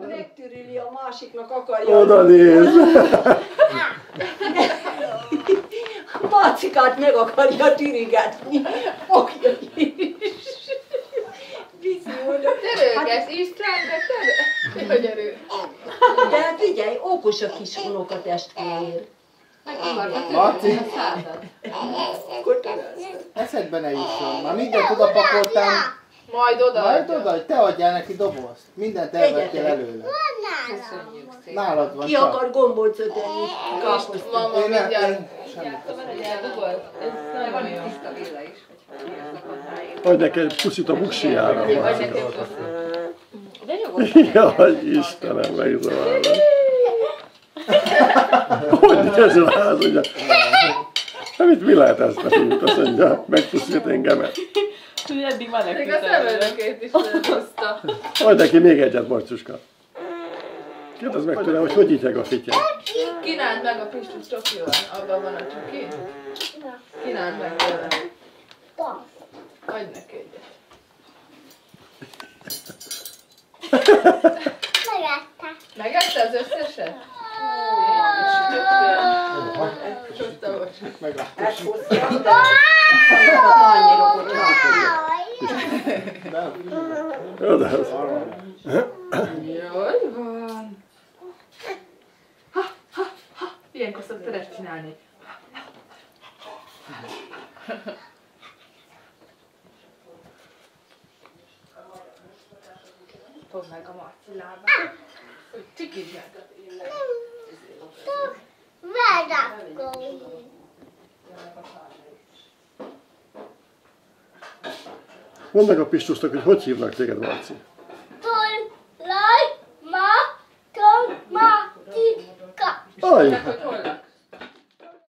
Megtörüli, a másiknak akarja. Oda néz! A Marcikát meg akarja türigetni. Fogja is. Viszi oda. Törölgesz István, de törölgesz. Hogy erő. De hát figyelj, okos a kis unokatestvér. Marci, eszedbe ne jusson. Már mindent oda pakoltam. Majd oda. Majd oda, hogy te adjál neki dobozt. Mindent elvettél előle. Köszönjük szépen. Nálad van Ki csak. akar gombócot enni? Káposztát. Mama, Én nem, mindjárt. semmit. Van itt tiszta villa is. Adj neki egy puszit a buksiára. Vagy nekem köszönöm. De nyugodtan. Jaj, Istenem, megzavarod. Hogy néz rá, azt mondja. Hát mit mi lehet ezt a fiút? Azt mondja, megpuszít engemet. Eddig van Még a szemöldökét is felhozta. Adj neki még egyet, Marcuska. Kérdezd meg tőle, hogy hogy ityeg a fitye. Kínáld meg a Pistus csokival. Abban van a csoki. Kínáld meg tőle. Adj neki egyet. Megette az összeset? Megláttuk. Ezt hoztam, de annyira Oda az. Jaj van. Ilyenkor szokta ezt csinálni. Fogd meg a Marci lábát. Hogy csikizd meg. Mondd meg a Pistusnak, hogy hogy hívnak téged, Marci. Matika. Aj,